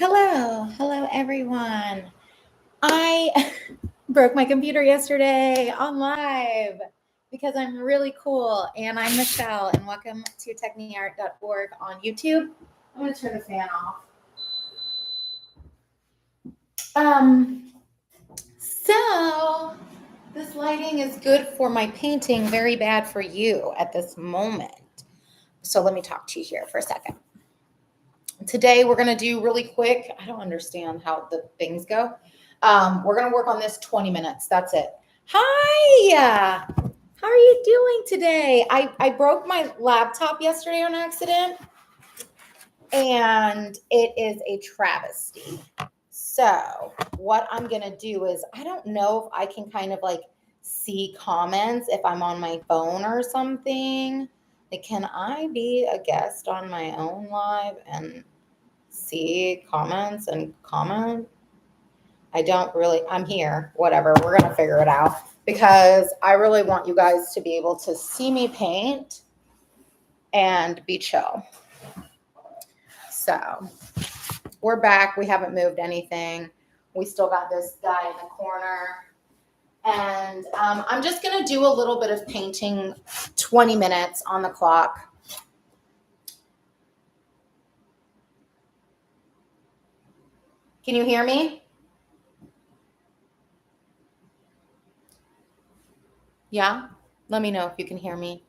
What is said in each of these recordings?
Hello everyone. I broke my computer yesterday on live because I'm really cool and I'm Michelle and welcome to TechneArt.org on YouTube. I'm going to turn the fan off. So this lighting is good for my painting, very bad for you at this moment. So let me talk to you here for a second. Today we're going to do really quick. I don't understand how the things go. We're going to work on this 20 minutes. That's it. Hi. How are you doing today? I broke my laptop yesterday on accident and it is a travesty. So what I'm going to do is, I don't know if I can kind of like see comments if I'm on my phone or something. Like, can I be a guest on my own live and see comments and comment? I'm here, whatever. We're going to figure it out because I really want you guys to be able to see me paint and be chill. So we're back. We haven't moved anything. We still got this guy in the corner. And I'm just going to do a little bit of painting, 20 minutes on the clock. Can you hear me? Yeah? Let me know if you can hear me.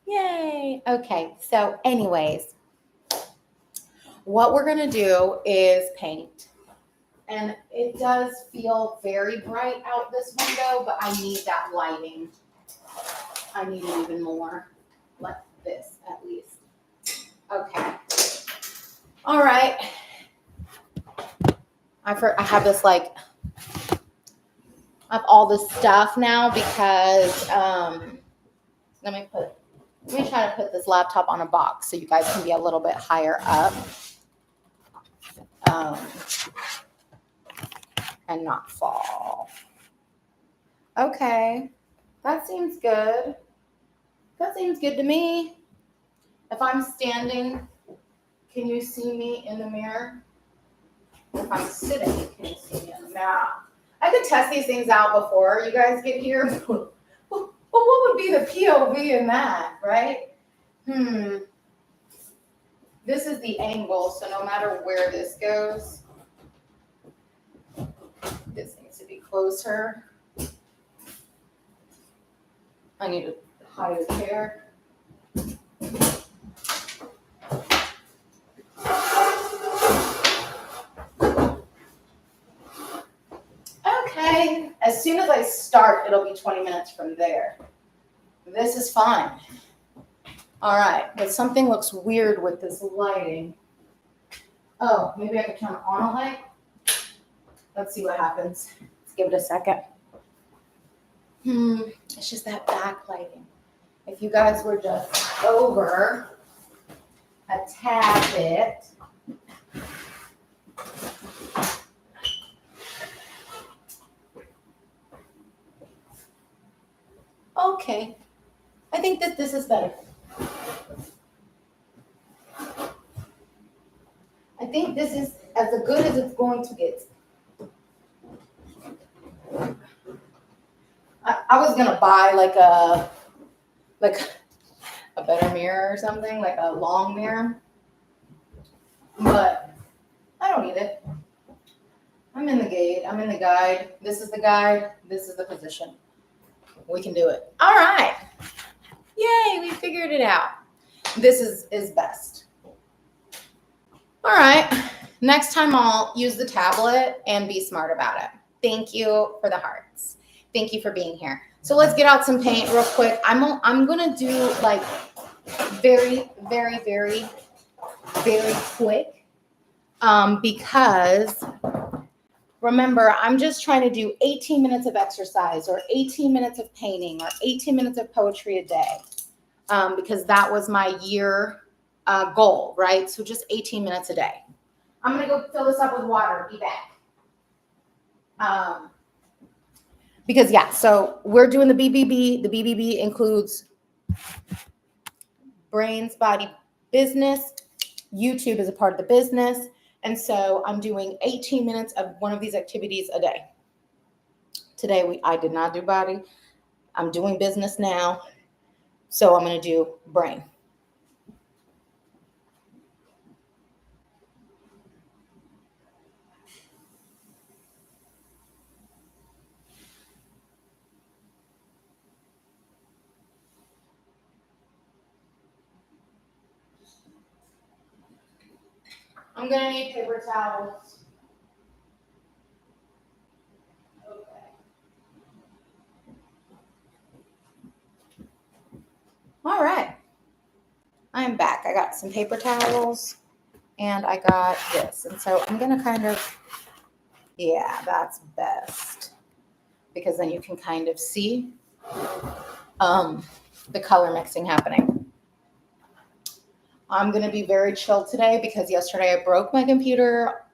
Yay. Okay. So anyways, what we're going to do is paint. And it does feel very bright out this window, but I need that lighting. I need it even more, like this at least. Okay. All right. I have this like, I have all this stuff now because let me try to put this laptop on a box so you guys can be a little bit higher up and not fall. Okay, that seems good. That seems good to me. If I'm standing, can you see me in the mirror? If I'm sitting, can you see me in the mirror? I could test these things out before you guys get here. Well, what would be the POV in that, right? This is the angle, so no matter where this goes, this needs to be closer. I need to hide his hair. Okay, as soon as I start, it'll be 20 minutes from there. This is fine. All right, but something looks weird with this lighting. Oh, maybe I could turn on a light? Let's see what happens. Let's give it a second. It's just that backlighting. If you guys were just over a tad bit. Okay, I think that this is better. I think this is as good as it's going to get. I was gonna buy like a better mirror or something, like a long mirror, but I don't need it. I'm in the gate. I'm in the guide. This is the guide. This is the position. We can do it. All right. Yay, we figured it out. This is best. All right. Next time I'll use the tablet and be smart about it. Thank you for the hearts. Thank you for being here. So let's get out some paint real quick. I'm gonna do like very, very, very, very quick because remember, I'm just trying to do 18 minutes of exercise or 18 minutes of painting or 18 minutes of poetry a day because that was my year goal, right? So just 18 minutes a day. I'm going to go fill this up with water. Be back. Because, yeah, so we're doing the BBB. The BBB includes brains, body, business. YouTube is a part of the business. And so I'm doing 18 minutes of one of these activities a day. Today, I did not do body. I'm doing business now. So I'm going to do brain. I'm going to need paper towels. Okay. All right. I am back. I got some paper towels and I got this. And so I'm going to kind of, yeah, that's best. Because then you can kind of see the color mixing happening. I'm going to be very chill today because yesterday I broke my computer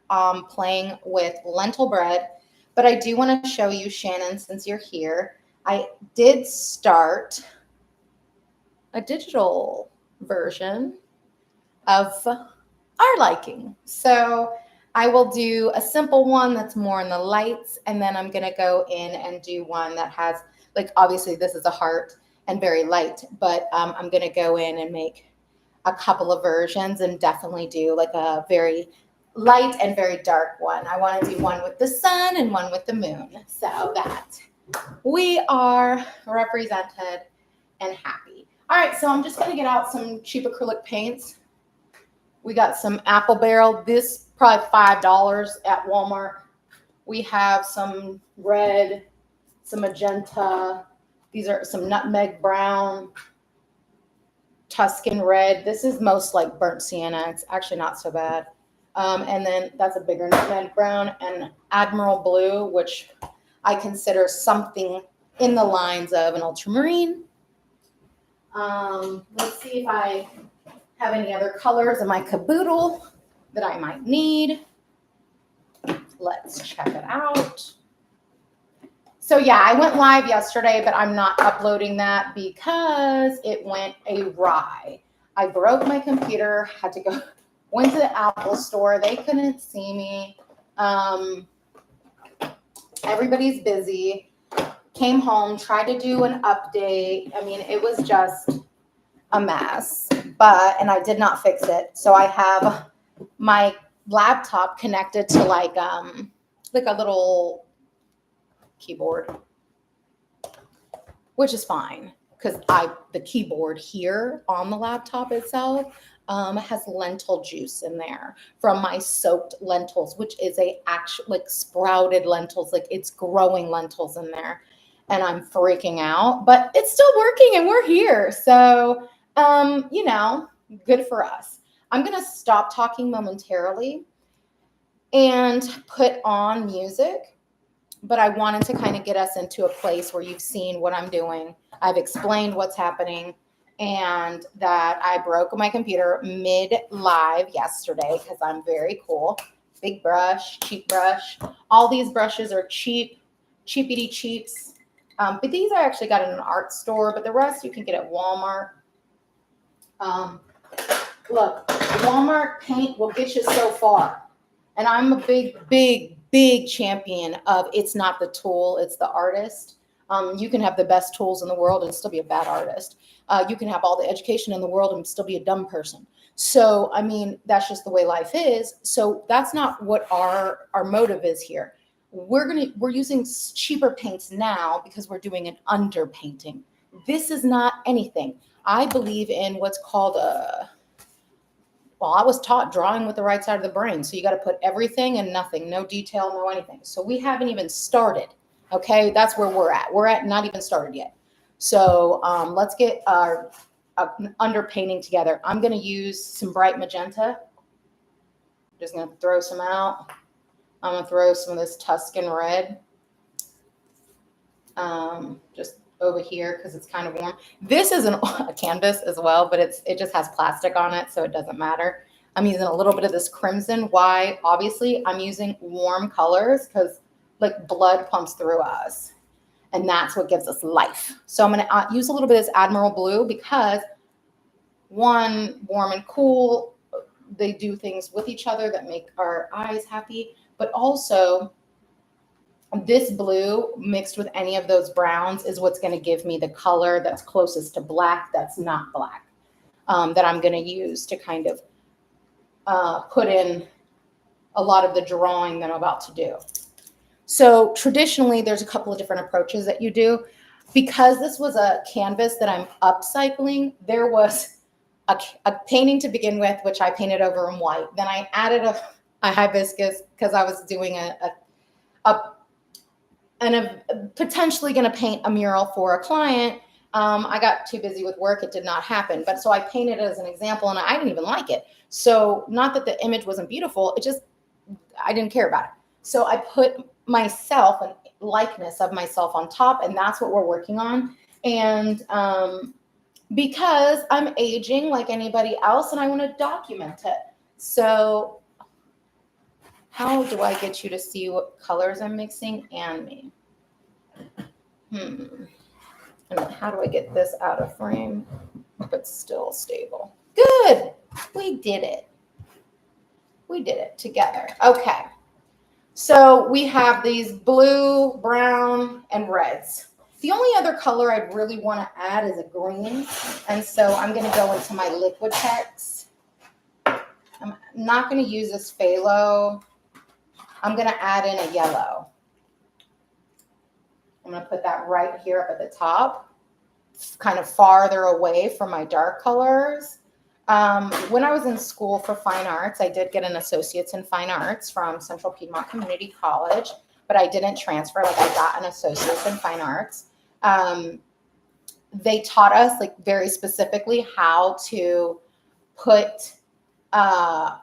playing with lentil bread. But I do want to show you, Shannon, since you're here, I did start a digital version of our liking. So I will do a simple one that's more in the lights, and then I'm going to go in and do one that has, like, obviously this is a heart and very light, but I'm going to go in and make a couple of versions and definitely do like a very light and very dark one. I want to do one with the sun and one with the moon so that we are represented and happy. All right, so I'm just going to get out some cheap acrylic paints. We got some apple barrel. This probably $5 at Walmart. We have some red, some magenta. These are some nutmeg brown, Tuscan red. This is most like burnt sienna. It's actually not so bad. And then that's a bigger nutmeg brown and Admiral blue, which I consider something in the lines of an ultramarine. Let's see if I have any other colors in my caboodle that I might need. Let's check it out. So yeah, I went live yesterday, but I'm not uploading that because it went awry. I broke my computer, had to go, went to the Apple store. They couldn't see me. Everybody's busy. Came home, tried to do an update. I mean, it was just a mess, and I did not fix it. So I have my laptop connected to like a little keyboard, which is fine because the keyboard here on the laptop itself has lentil juice in there from my soaked lentils, which is like sprouted lentils, like it's growing lentils in there, and I'm freaking out, but it's still working and we're here. So, good for us. I'm going to stop talking momentarily and put on music. But I wanted to kind of get us into a place where you've seen what I'm doing. I've explained what's happening and that I broke my computer mid-live yesterday because I'm very cool. Big brush, cheap brush. All these brushes are cheap, cheapity cheaps. But these I actually got in an art store, but the rest you can get at Walmart. Look, Walmart paint will get you so far. And I'm a big champion of it's not the tool, it's the artist. You can have the best tools in the world and still be a bad artist. You can have all the education in the world and still be a dumb person. So, I mean, that's just the way life is. So that's not what our motive is here. We're using cheaper paints now because we're doing an underpainting. This is not anything. I believe in what's called I was taught drawing with the right side of the brain. So you got to put everything and nothing, no detail, no anything. So we haven't even started. Okay, that's where we're at. We're at not even started yet. So let's get our underpainting together. I'm going to use some bright magenta. Just going to throw some out. I'm going to throw some of this Tuscan red. Just over here because it's kind of warm. This is a canvas as well, but it just has plastic on it, so it doesn't matter. I'm using a little bit of this crimson. Why? Obviously, I'm using warm colors because like blood pumps through us, and that's what gives us life. So I'm going to use a little bit of this Admiral blue because one, warm and cool, they do things with each other that make our eyes happy, but also this blue mixed with any of those browns is what's going to give me the color that's closest to black, that's not black, that I'm going to use to kind of put in a lot of the drawing that I'm about to do. So traditionally, there's a couple of different approaches that you do. Because this was a canvas that I'm upcycling, there was a painting to begin with, which I painted over in white. Then I added a hibiscus because I was doing potentially going to paint a mural for a client. I got too busy with work. It did not happen. But so I painted it as an example, and I didn't even like it. So not that the image wasn't beautiful. It just, I didn't care about it. So I put myself, a likeness of myself on top, and that's what we're working on. And because I'm aging like anybody else, and I want to document it. So how do I get you to see what colors I'm mixing and me? And how do I get this out of frame but still stable? Good. We did it. We did it together. Okay. So we have these blue, brown, and reds. The only other color I'd really want to add is a green. And so I'm going to go into my Liquitex. I'm not going to use this phthalo. I'm going to add in a yellow. I'm going to put that right here up at the top, kind of farther away from my dark colors. When I was in school for fine arts, I did get an associate's in fine arts from Central Piedmont Community College, but I didn't transfer. Like, I got an associate's in fine arts. They taught us, like, very specifically how to put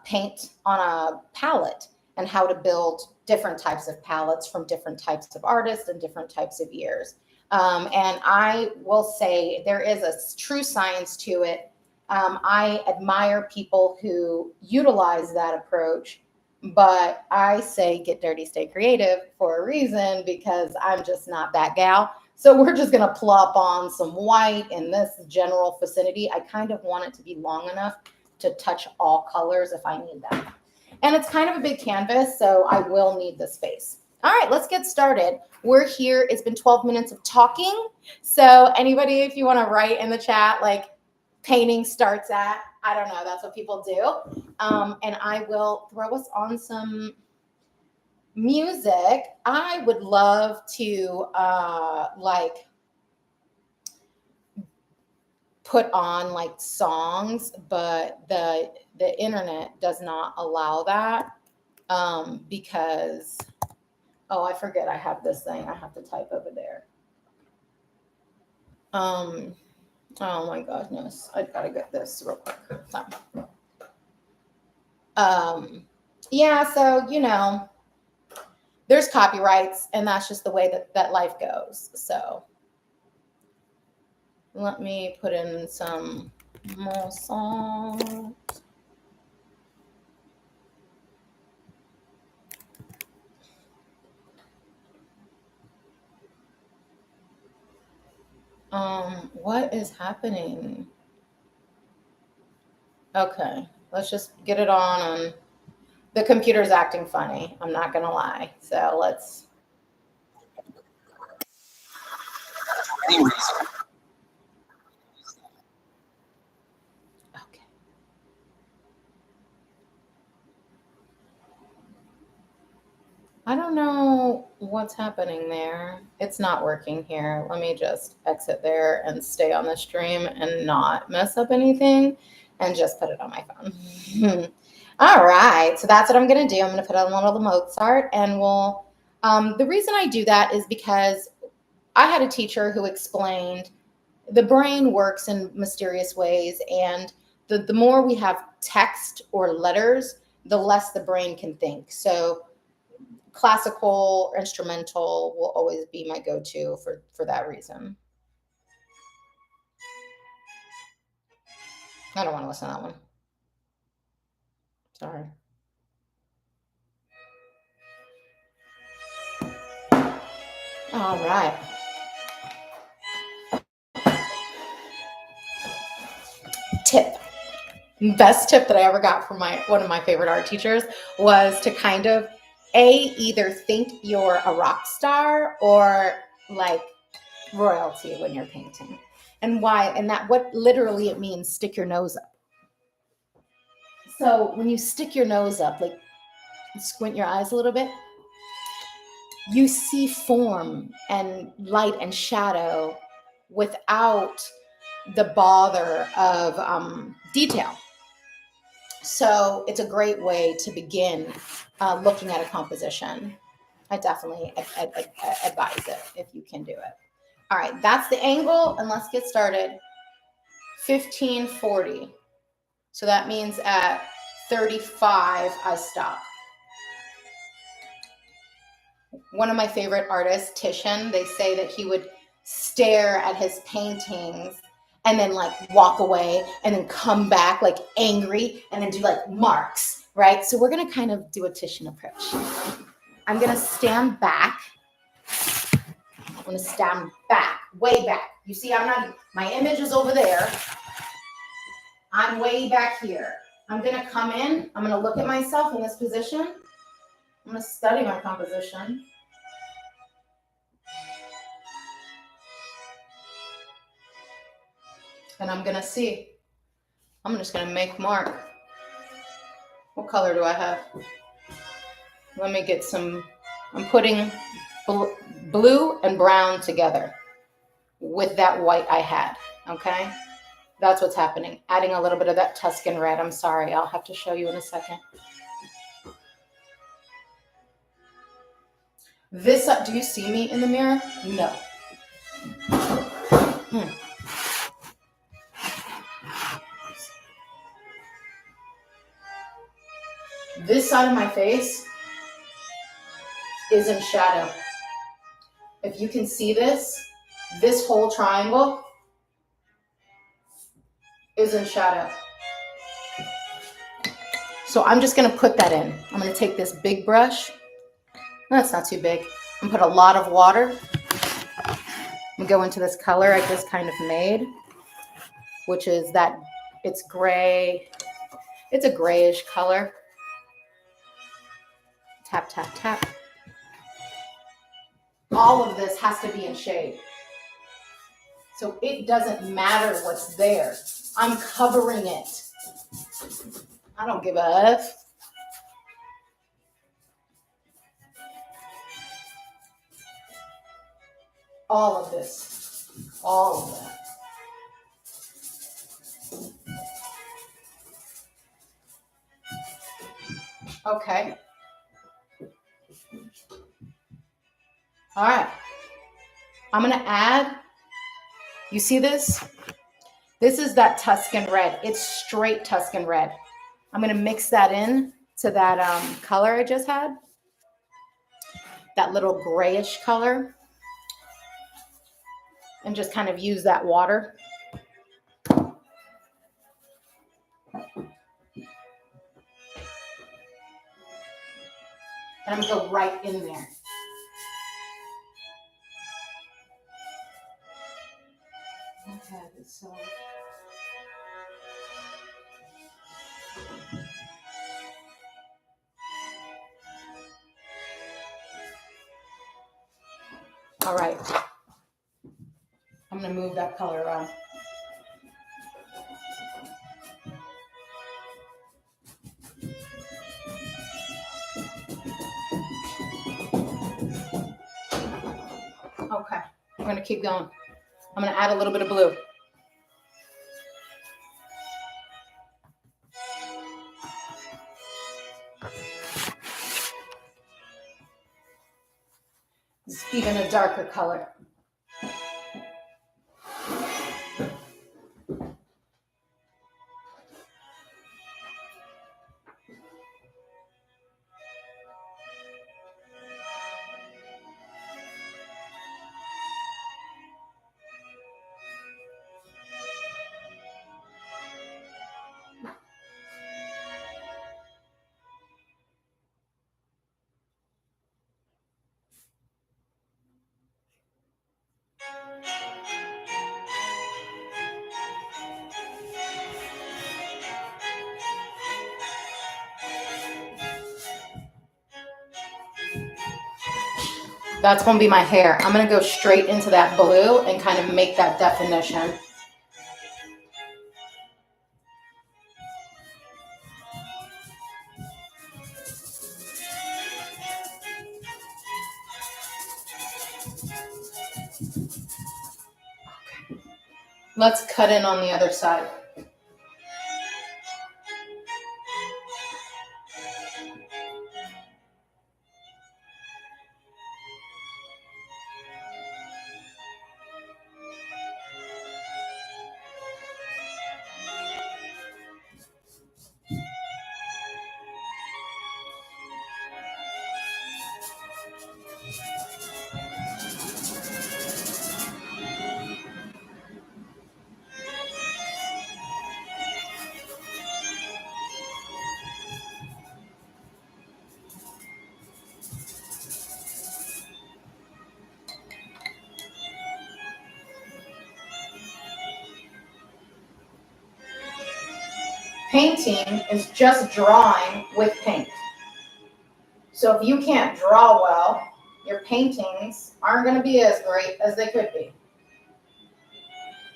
paint on a palette and how to build different types of palettes from different types of artists and different types of years. And I will say there is a true science to it. I admire people who utilize that approach, but I say get dirty, stay creative for a reason, because I'm just not that gal. So we're just going to plop on some white in this general vicinity. I kind of want it to be long enough to touch all colors if I need them. And it's kind of a big canvas, so I will need the space. All right, let's get started. We're here. It's been 12 minutes of talking. So anybody, if you want to write in the chat, like, painting starts at, I don't know, that's what people do. And I will throw us on some music. I would love to put on like songs, but the internet does not allow that because, oh, I forget I have this thing I have to type over there. Oh my goodness, I gotta get this real quick. Yeah, so, you know, there's copyrights, and that's just the way that life goes. So let me put in some more songs. What is happening? Okay, let's just get it on, and the computer's acting funny. I'm not gonna lie. So let's. Okay. I don't know what's happening there. It's not working here. Let me just exit there and stay on the stream and not mess up anything and just put it on my phone. All right, so that's what I'm going to do. I'm going to put on a little Mozart, and we'll, the reason I do that is because I had a teacher who explained the brain works in mysterious ways, and the more we have text or letters, the less the brain can think. So classical or instrumental will always be my go-to for that reason. I don't want to listen to that one. Sorry. All right. Tip. Best tip that I ever got from one of my favorite art teachers was to kind of either think you're a rock star or like royalty when you're painting. And why? And that what literally it means stick your nose up. So when you stick your nose up, like squint your eyes a little bit, you see form and light and shadow without the bother of detail. So it's a great way to begin looking at a composition. I definitely advise it if you can do it. All right, that's the angle, and let's get started. 1540. So that means at 35, I stop. One of my favorite artists, Titian, they say that he would stare at his paintings and then like walk away and then come back like angry and then do like marks, right? So we're gonna kind of do a Titian approach. I'm gonna stand back. I'm gonna stand back, way back. You see, my image is over there. I'm way back here. I'm gonna come in, I'm gonna look at myself in this position. I'm gonna study my composition. And I'm gonna see. I'm just gonna make mark. What color do I have? Let me get some, I'm putting blue and brown together with that white I had, okay? That's what's happening. Adding a little bit of that Tuscan red. I'm sorry, I'll have to show you in a second. This, do you see me in the mirror? No. This side of my face is in shadow. If you can see this whole triangle is in shadow. So I'm just gonna put that in. I'm gonna take this big brush. That's not too big. I'm gonna put a lot of water. I'm gonna go into this color I just kind of made, which is that, it's gray. It's a grayish color. Tap, tap, tap. All of this has to be in shade. So it doesn't matter what's there. I'm covering it. I don't give a F. All of this. All of that. Okay. All right. I'm going to add, you see this? This is that Tuscan red. It's straight Tuscan red. I'm going to mix that in to that color I just had. That little grayish color. And just kind of use that water. And I'm going to go right in there. Okay, so all right. I'm going to move that color around. Okay, we're going to keep going. I'm going to add a little bit of blue. It's even a darker color. That's going to be my hair. I'm going to go straight into that blue and kind of make that definition. Let's cut in on the other side. Painting is just drawing with paint. So if you can't draw well, your paintings aren't going to be as great as they could be.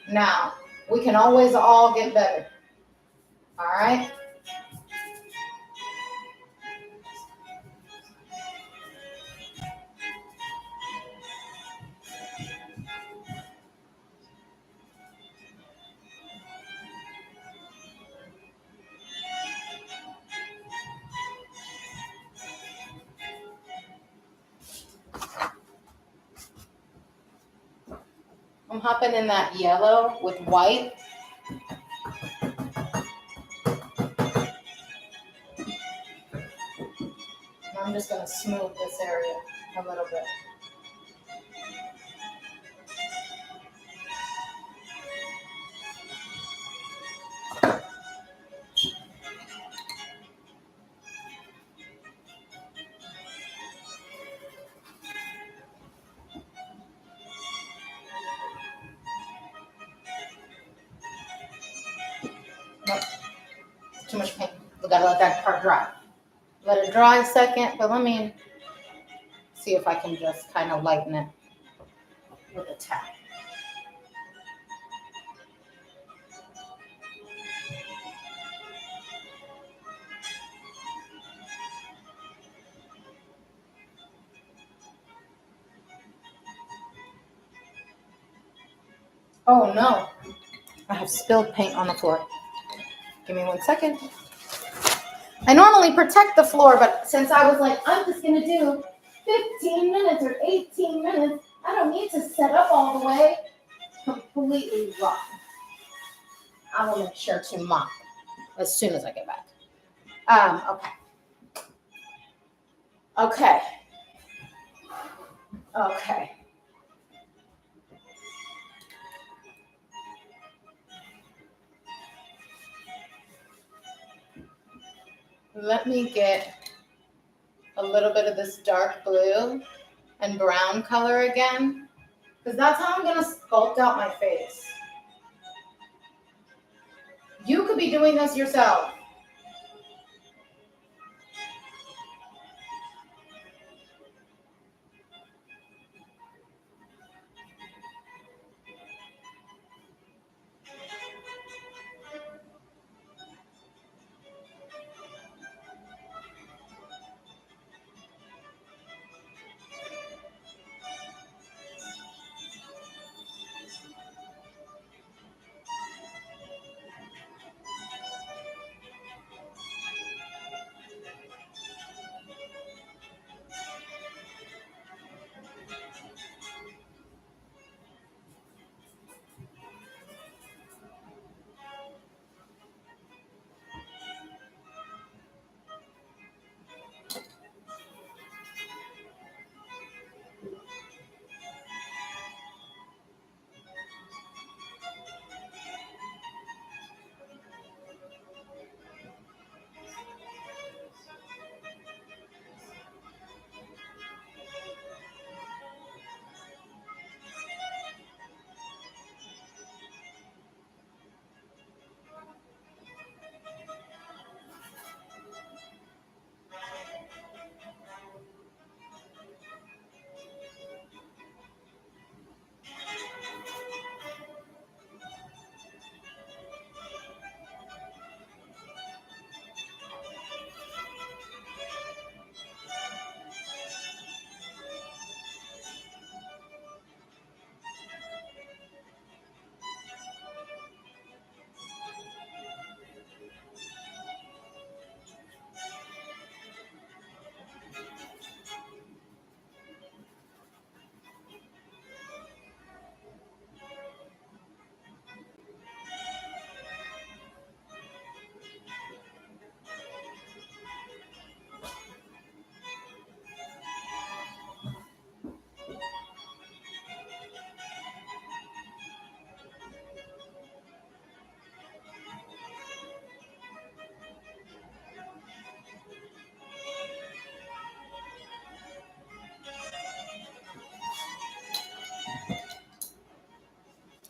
Now, we can always all get better. All right? I'm hopping in that yellow with white. And I'm just going to smooth this area a little bit. Nope. Too much paint. We gotta let that part dry. Let it dry a second, but let me see if I can just kind of lighten it with a tap. Oh no, I have spilled paint on the floor. Give me 1 second. I normally protect the floor, but since I was like, I'm just gonna do 15 minutes or 18 minutes, I don't need to set up all the way. Completely wrong. I will make sure to mop as soon as I get back. Okay. Let me get a little bit of this dark blue and brown color again, because that's how I'm going to sculpt out my face. You could be doing this yourself.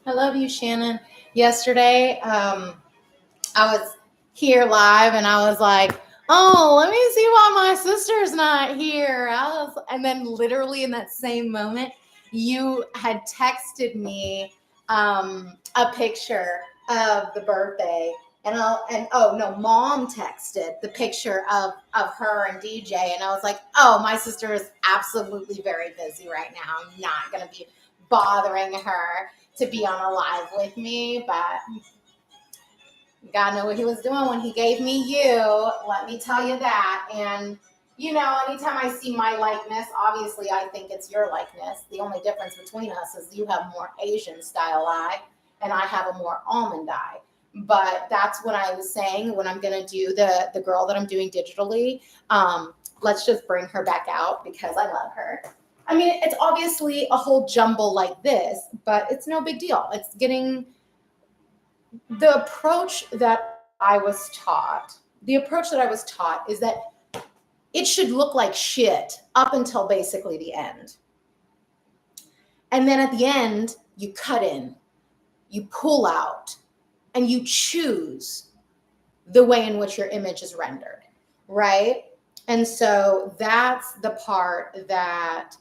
I love you, Shannon. Yesterday, I was here live and I was like, oh, let me see why my sister's not here. And then literally in that same moment, you had texted me a picture of the birthday. Mom texted the picture of her and DJ. And I was like, oh, my sister is absolutely very busy right now. I'm not going to be bothering her to be on a live with me, but God knew what he was doing when he gave me you. Let me tell you that. And, anytime I see my likeness, obviously I think it's your likeness. The only difference between us is you have more Asian style eye and I have a more almond eye. But that's what I was saying when I'm going to do the girl that I'm doing digitally. Let's just bring her back out because I love her. I mean, it's obviously a whole jumble like this, but it's no big deal. It's getting the approach that I was taught is that it should look like shit up until basically the end. And then at the end, you cut in, you pull out, and you choose the way in which your image is rendered, right? And so that's the part that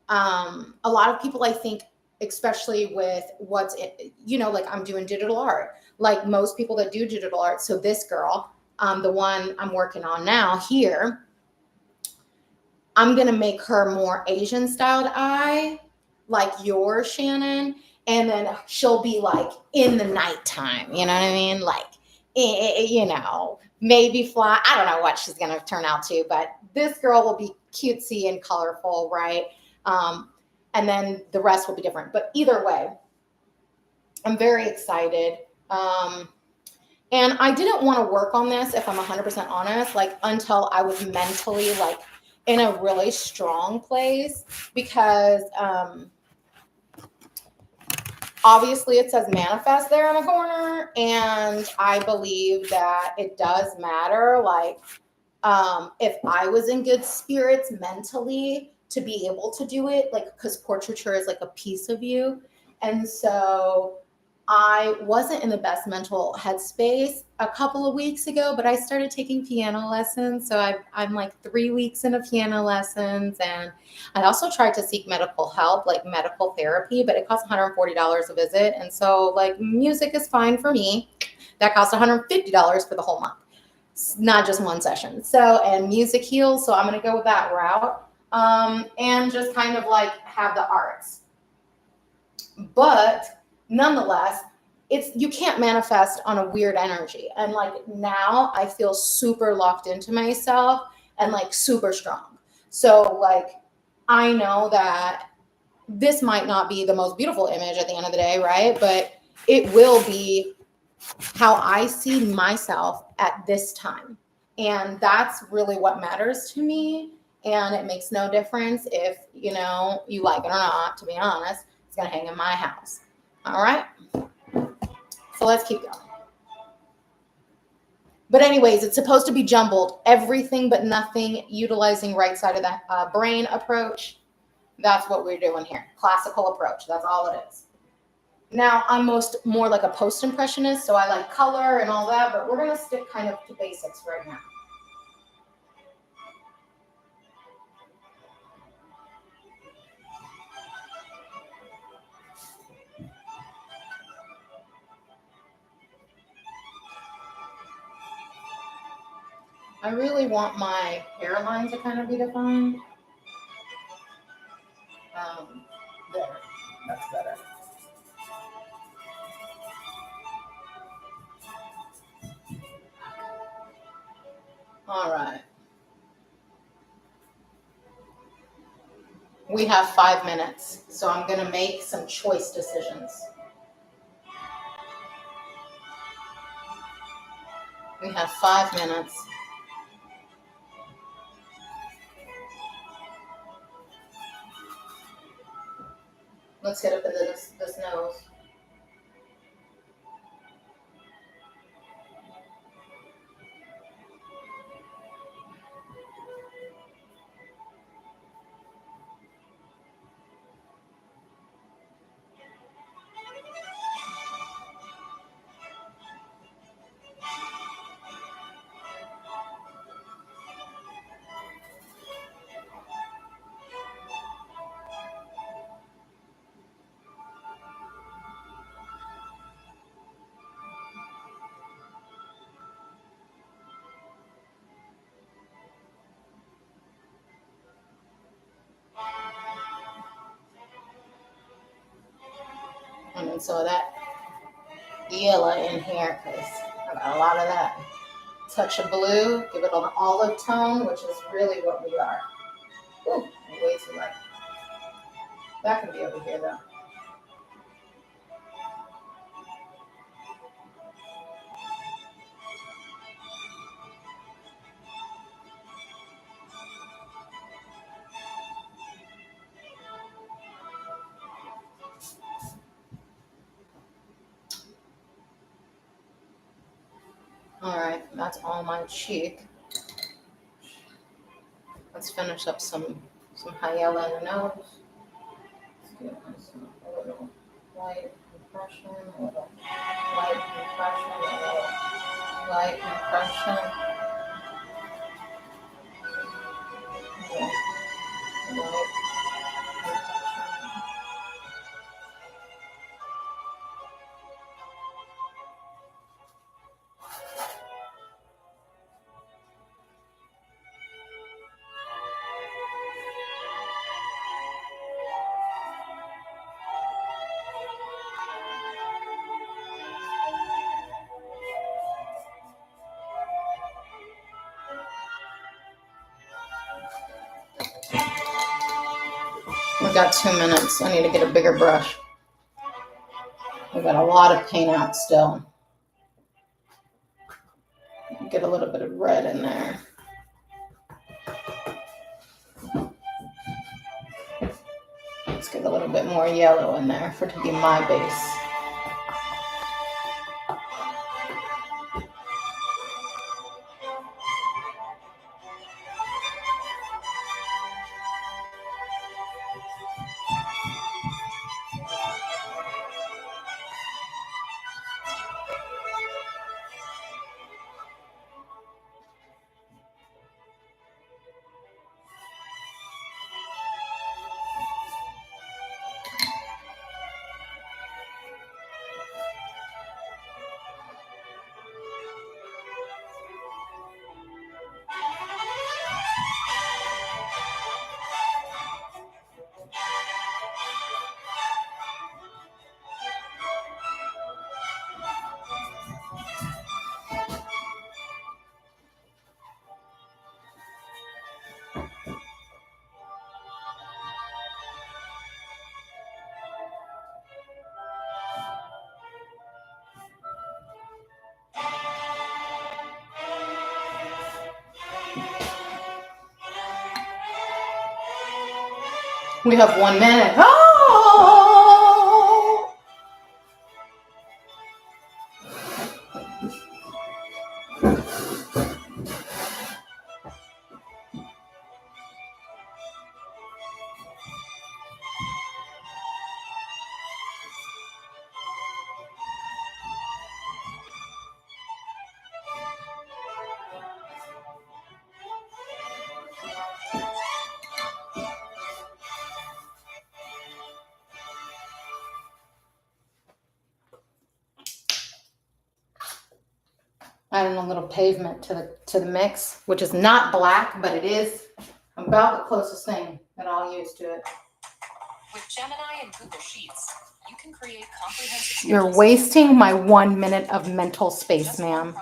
a lot of people, I think, especially with what's, like I'm doing digital art, like most people that do digital art. So this girl, the one I'm working on now here, I'm going to make her more Asian styled eye, like yours, Shannon. And then she'll be like in the nighttime, you know what I mean? Like, maybe fly. I don't know what she's going to turn out to, but this girl will be cutesy and colorful, right? And then the rest will be different. But either way, I'm very excited. And I didn't want to work on this, if I'm 100% honest, like until I was mentally like in a really strong place, because obviously it says manifest there in the corner. And I believe that it does matter. Like, if I was in good spirits mentally to be able to do it, like, because portraiture is like a piece of you. And so I wasn't in the best mental headspace a couple of weeks ago, but I started taking piano lessons. So I'm like 3 weeks into piano lessons. And I also tried to seek medical help, like medical therapy, but it costs $140 a visit. And so like music is fine for me. That costs $150 for the whole month. Not just one session. So, and music heals. So I'm going to go with that route. And just kind of like have the arts. But nonetheless, you can't manifest on a weird energy. And like now I feel super locked into myself and like super strong. So like, I know that this might not be the most beautiful image at the end of the day, right? But it will be how I see myself at this time. And that's really what matters to me. And it makes no difference if, you like it or not, to be honest. It's going to hang in my house. All right. So let's keep going. But anyways, it's supposed to be jumbled. Everything but nothing, utilizing right side of the brain approach. That's what we're doing here. Classical approach. That's all it is. Now, I'm more like a post-impressionist, so I like color and all that, but we're going to stick kind of to basics right now. I really want my hairline to kind of be defined. There. That's better. All right. We have 5 minutes, so I'm going to make some choice decisions. We have 5 minutes. Let's hit up into this nose. And then some of that yellow in here because I got a lot of that. Touch of blue, give it an olive tone, which is really what we are. Ooh, way too light. That can be over here though. All right, that's all my cheek. Let's finish up some high yellow in the nose. Let's get a little light compression, a little light compression, a little light compression. Yeah, light compression. We've got 2 minutes. I need to get a bigger brush. We've got a lot of paint out still. Get a little bit of red in there. Let's get a little bit more yellow in there for it to be my base. We have 1 minute. Oh! Adding a little pavement to the mix, which is not black, but it is about the closest thing that I'll use to it. With Gemini and Google Sheets, you can create comprehensive. You're wasting my 1 minute of mental space, ma'am.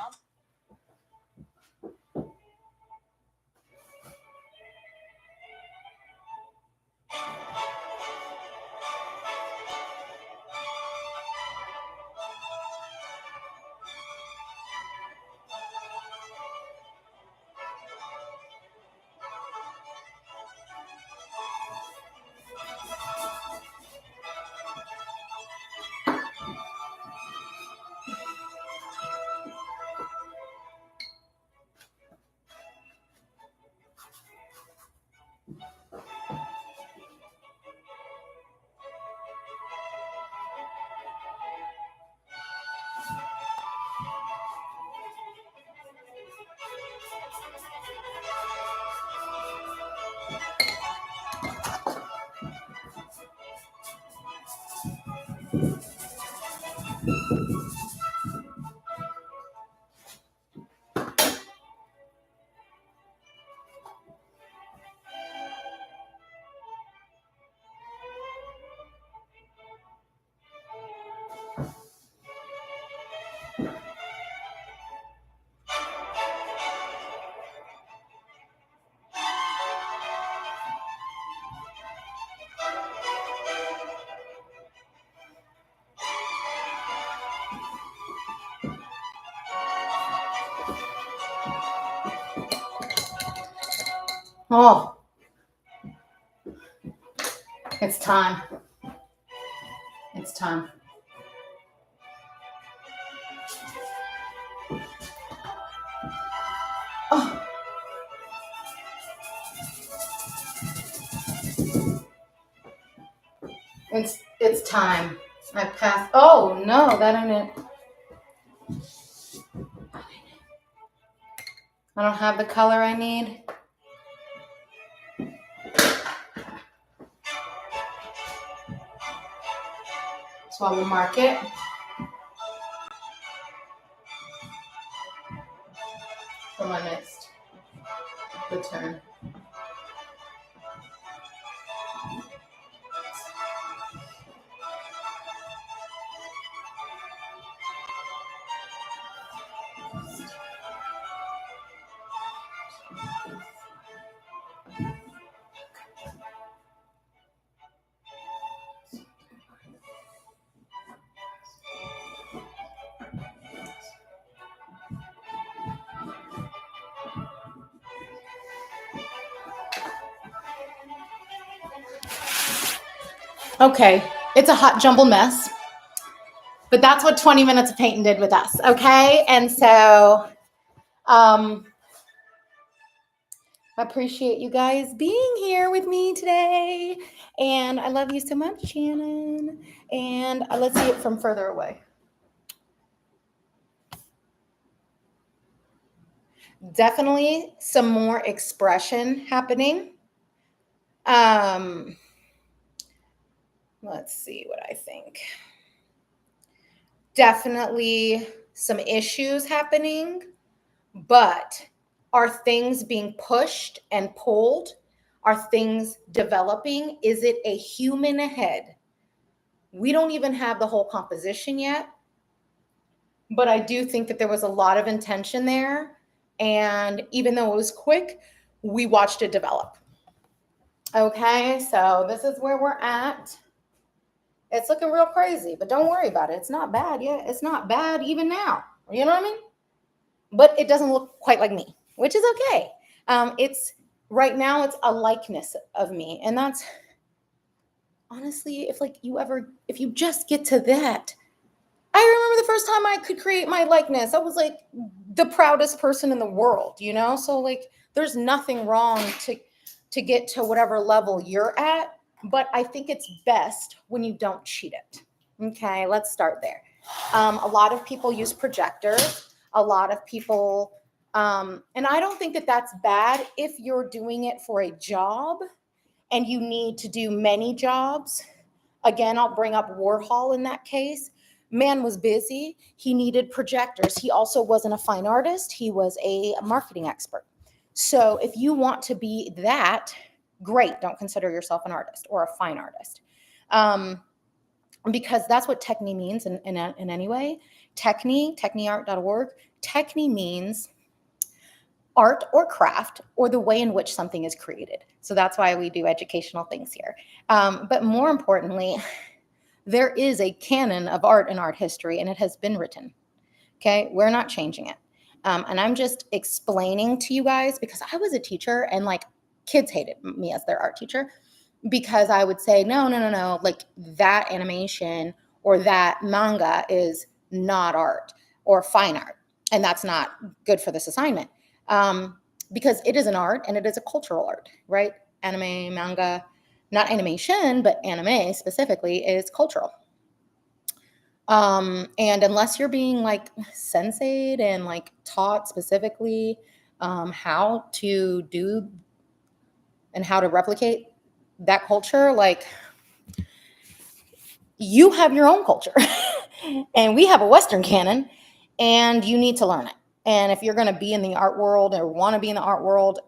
Oh, it's time. It's time. Oh, it's time. I passed. Oh no, that didn't. I don't have the color I need. So I will mark it. For my next return. Okay, it's a hot jumble mess, but that's what 20 minutes of painting did with us. Okay, and so I appreciate you guys being here with me today, and I love you so much, Shannon. And let's see it from further away. Definitely some more expression happening. Let's see what I think. Definitely some issues happening, but are things being pushed and pulled? Are things developing? Is it a human ahead? We don't even have the whole composition yet, but I do think that there was a lot of intention there. And even though it was quick, we watched it develop. Okay, so this is where we're at. It's looking real crazy, but don't worry about it. It's not bad yet. It's not bad even now. You know what I mean? But it doesn't look quite like me, which is okay. It's right now it's a likeness of me, and that's honestly, if you just get to that, I remember the first time I could create my likeness. I was like the proudest person in the world, you know. So like, there's nothing wrong to get to whatever level you're at, but I think it's best when you don't cheat it. Okay, let's start there. A lot of people use projectors. A lot of people, and I don't think that that's bad if you're doing it for a job and you need to do many jobs. Again, I'll bring up Warhol in that case. Man was busy. He needed projectors. He also wasn't a fine artist. He was a marketing expert. So if you want to be that, great. Don't consider yourself an artist or a fine artist. Because that's what techne means in any way. TechneArt.org. Techne means art or craft or the way in which something is created. So that's why we do educational things here. But more importantly, there is a canon of art and art history, and it has been written. Okay, we're not changing it. And I'm just explaining to you guys because I was a teacher and like kids hated me as their art teacher because I would say, no, like that animation or that manga is not art or fine art. And that's not good for this assignment because it is an art and it is a cultural art, right? Anime, manga, not animation, but anime specifically is cultural. And unless you're being like sensei'd and like taught specifically how to do and how to replicate that culture, like you have your own culture and we have a Western canon and you need to learn it. And if you're going to be in the art world or want to be in the art world,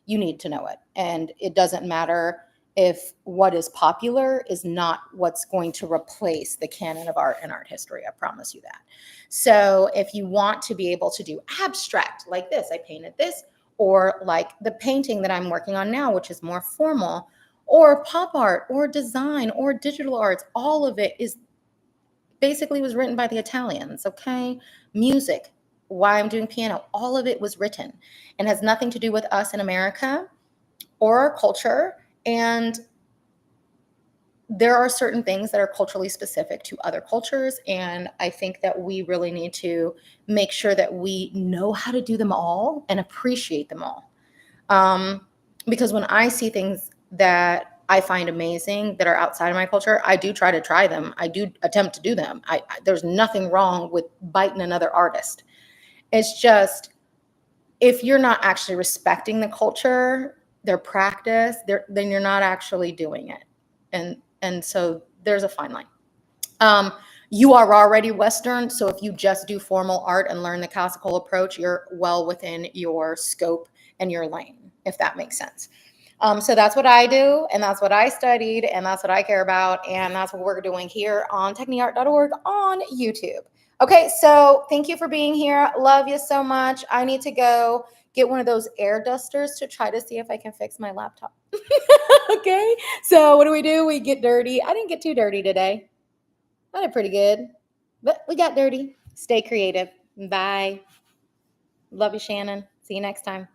you need to know it. And it doesn't matter if what is popular is not what's going to replace the canon of art and art history. I promise you that. So if you want to be able to do abstract like this, I painted this, or like the painting that I'm working on now, which is more formal, or pop art or design or digital arts, all of it is basically was written by the Italians, okay? Music, why I'm doing piano, all of it was written and has nothing to do with us in America. or our culture, and there are certain things that are culturally specific to other cultures, and I think that we really need to make sure that we know how to do them all and appreciate them all. Because when I see things that I find amazing that are outside of my culture, I do try them. I do attempt to do them. There's nothing wrong with biting another artist. It's just, if you're not actually respecting the culture, their practice, then you're not actually doing it. And so there's a fine line. You are already Western, so if you just do formal art and learn the classical approach, you're well within your scope and your lane, if that makes sense. So that's what I do, and that's what I studied, and that's what I care about, and that's what we're doing here on techneart.org on YouTube. Okay, so thank you for being here. Love you so much. I need to go get one of those air dusters to try to see if I can fix my laptop. Okay, so what do? We get dirty. I didn't get too dirty today. I did pretty good, but we got dirty. Stay creative. Bye. Love you, Shannon. See you next time.